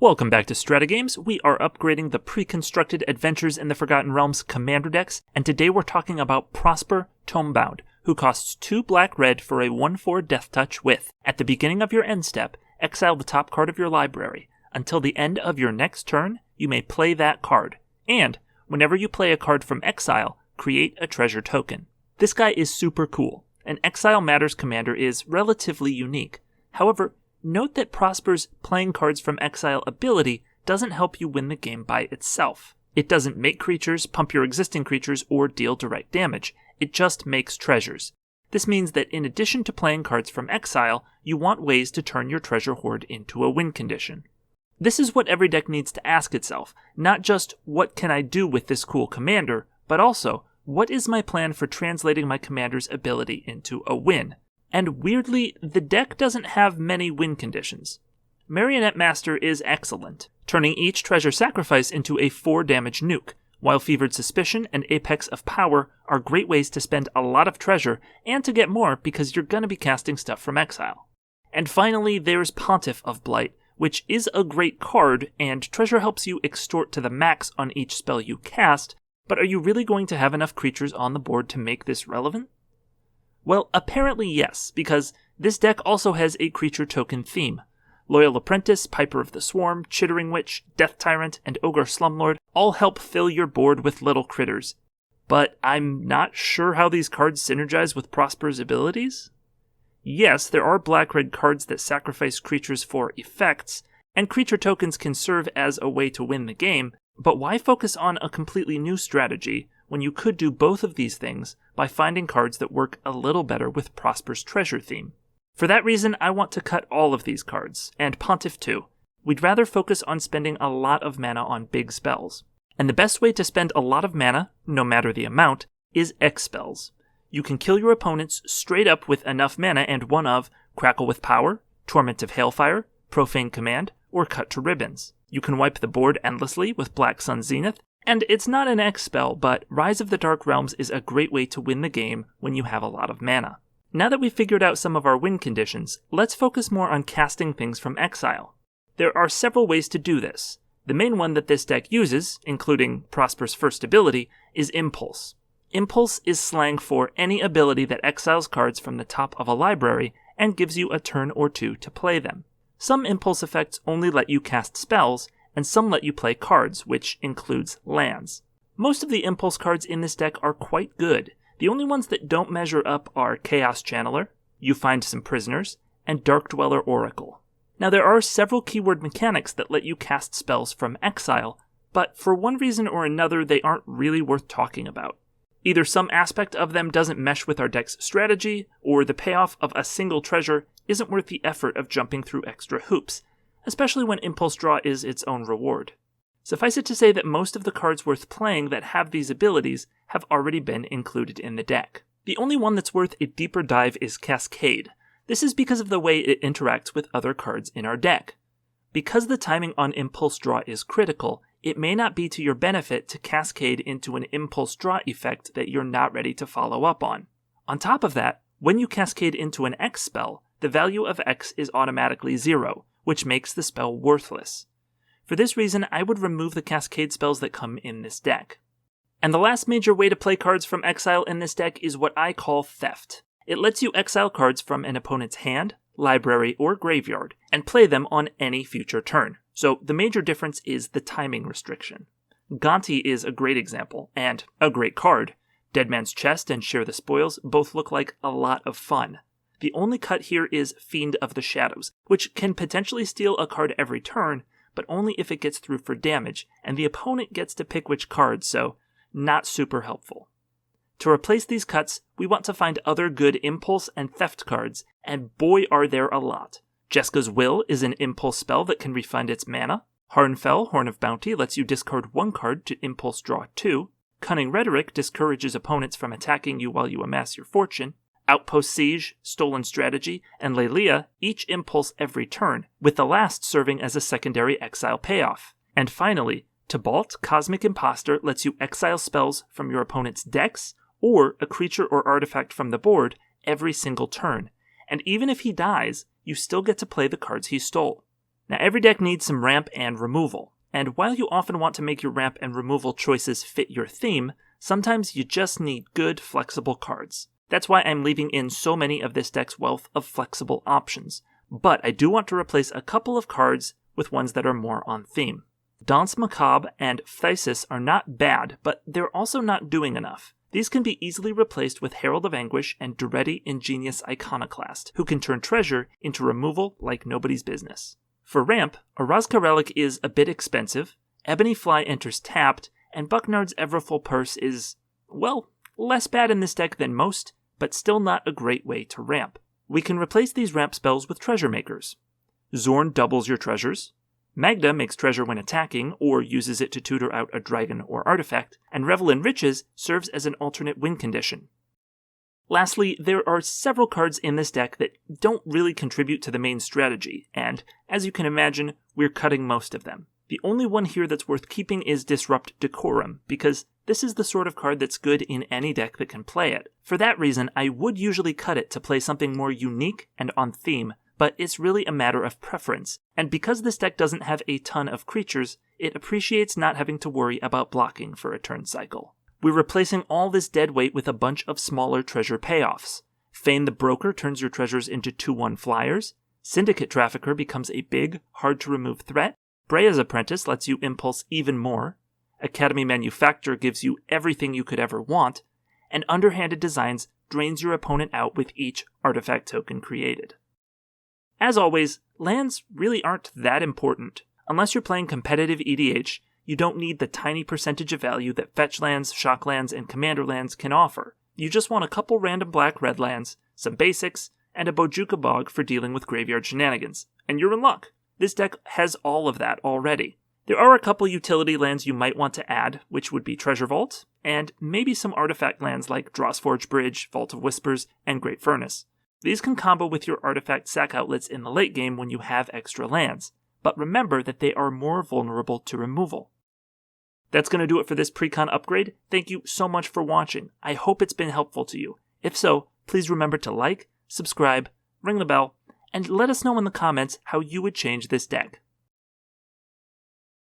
Welcome back to Stratagames. We are upgrading the Preconstructed Adventures in the Forgotten Realms commander decks, and today we're talking about Prosper Tomebound, who costs 2 black-red for a 1/4 Death Touch with, at the beginning of your end step, exile the top card of your library. Until the end of your next turn, you may play that card, and whenever you play a card from exile, create a treasure token. This guy is super cool. An Exile Matters commander is relatively unique. However, note that Prosper's playing cards from exile ability doesn't help you win the game by itself. It doesn't make creatures, pump your existing creatures, or deal direct damage. It just makes treasures. This means that in addition to playing cards from exile, you want ways to turn your treasure hoard into a win condition. This is what every deck needs to ask itself, not just what can I do with this cool commander, but also what is my plan for translating my commander's ability into a win. And weirdly, the deck doesn't have many win conditions. Marionette Master is excellent, turning each treasure sacrifice into a 4 damage nuke, while Fevered Suspicion and Apex of Power are great ways to spend a lot of treasure and to get more because you're going to be casting stuff from exile. And finally, there's Pontiff of Blight, which is a great card, and treasure helps you extort to the max on each spell you cast, but are you really going to have enough creatures on the board to make this relevant? Well, apparently yes, because this deck also has a creature token theme. Loyal Apprentice, Piper of the Swarm, Chittering Witch, Death Tyrant, and Ogre Slumlord all help fill your board with little critters. But I'm not sure how these cards synergize with Prosper's abilities. Yes, there are black-red cards that sacrifice creatures for effects, and creature tokens can serve as a way to win the game, but why focus on a completely new strategy when you could do both of these things by finding cards that work a little better with Prosper's treasure theme? For that reason, I want to cut all of these cards, and Pontiff too. We'd rather focus on spending a lot of mana on big spells. And the best way to spend a lot of mana, no matter the amount, is X spells. You can kill your opponents straight up with enough mana and one of Crackle with Power, Torment of Hailfire, Profane Command, or Cut to Ribbons. You can wipe the board endlessly with Black Sun Zenith, and it's not an X spell, but Rise of the Dark Realms is a great way to win the game when you have a lot of mana. Now that we've figured out some of our win conditions, let's focus more on casting things from exile. There are several ways to do this. The main one that this deck uses, including Prosper's first ability, is Impulse. Impulse is slang for any ability that exiles cards from the top of a library and gives you a turn or two to play them. Some Impulse effects only let you cast spells, and some let you play cards, which includes lands. Most of the Impulse cards in this deck are quite good. The only ones that don't measure up are Chaos Channeler, You Find Some Prisoners, and Dark Dweller Oracle. Now there are several keyword mechanics that let you cast spells from exile, but for one reason or another they aren't really worth talking about. Either some aspect of them doesn't mesh with our deck's strategy, or the payoff of a single treasure isn't worth the effort of jumping through extra hoops, especially when Impulse Draw is its own reward. Suffice it to say that most of the cards worth playing that have these abilities have already been included in the deck. The only one that's worth a deeper dive is Cascade. This is because of the way it interacts with other cards in our deck. Because the timing on Impulse Draw is critical, it may not be to your benefit to cascade into an Impulse Draw effect that you're not ready to follow up on. On top of that, when you cascade into an X spell, the value of X is automatically 0, which makes the spell worthless. For this reason, I would remove the cascade spells that come in this deck. And the last major way to play cards from exile in this deck is what I call Theft. It lets you exile cards from an opponent's hand, library, or graveyard, and play them on any future turn. So the major difference is the timing restriction. Gonti is a great example, and a great card. Dead Man's Chest and Share the Spoils both look like a lot of fun. The only cut here is Fiend of the Shadows, which can potentially steal a card every turn, but only if it gets through for damage, and the opponent gets to pick which card, so not super helpful. To replace these cuts, we want to find other good Impulse and Theft cards, and boy are there a lot. Jeska's Will is an Impulse spell that can refund its mana. Harnfell, Horn of Bounty, lets you discard 1 card to Impulse Draw 2. Cunning Rhetoric discourages opponents from attacking you while you amass your fortune. Outpost Siege, Stolen Strategy, and Lelia each impulse every turn, with the last serving as a secondary exile payoff. And finally, Tibalt, Cosmic Imposter, lets you exile spells from your opponent's decks, or a creature or artifact from the board, every single turn. And even if he dies, you still get to play the cards he stole. Now every deck needs some ramp and removal, and while you often want to make your ramp and removal choices fit your theme, sometimes you just need good, flexible cards. That's why I'm leaving in so many of this deck's wealth of flexible options, but I do want to replace a couple of cards with ones that are more on theme. Danse Macabre and Phthisis are not bad, but they're also not doing enough. These can be easily replaced with Herald of Anguish and Duretti Ingenious Iconoclast, who can turn treasure into removal like nobody's business. For ramp, Orazca Relic is a bit expensive, Ebony Fly enters tapped, and Bucknard's Everfull Purse is, well, less bad in this deck than most, but still not a great way to ramp. We can replace these ramp spells with treasure makers. Zorn doubles your treasures, Magda makes treasure when attacking, or uses it to tutor out a dragon or artifact, and Revel in Riches serves as an alternate win condition. Lastly, there are several cards in this deck that don't really contribute to the main strategy, and, as you can imagine, we're cutting most of them. The only one here that's worth keeping is Disrupt Decorum, because this is the sort of card that's good in any deck that can play it. For that reason, I would usually cut it to play something more unique and on theme, but it's really a matter of preference, and because this deck doesn't have a ton of creatures, it appreciates not having to worry about blocking for a turn cycle. We're replacing all this dead weight with a bunch of smaller treasure payoffs. Feign the Broker turns your treasures into 2/1 flyers, Syndicate Trafficker becomes a big, hard-to-remove threat, Brea's Apprentice lets you impulse even more, Academy Manufacturer gives you everything you could ever want, and Underhanded Designs drains your opponent out with each artifact token created. As always, lands really aren't that important. Unless you're playing competitive EDH, you don't need the tiny percentage of value that fetch lands, shock lands, and commander lands can offer. You just want a couple random black-red lands, some basics, and a Bojuka Bog for dealing with graveyard shenanigans. And you're in luck. This deck has all of that already. There are a couple utility lands you might want to add, which would be Treasure Vault, and maybe some artifact lands like Drossforge Bridge, Vault of Whispers, and Great Furnace. These can combo with your artifact sack outlets in the late game when you have extra lands, but remember that they are more vulnerable to removal. That's going to do it for this Precon upgrade. Thank you so much for watching. I hope it's been helpful to you. If so, please remember to like, subscribe, ring the bell, and let us know in the comments how you would change this deck.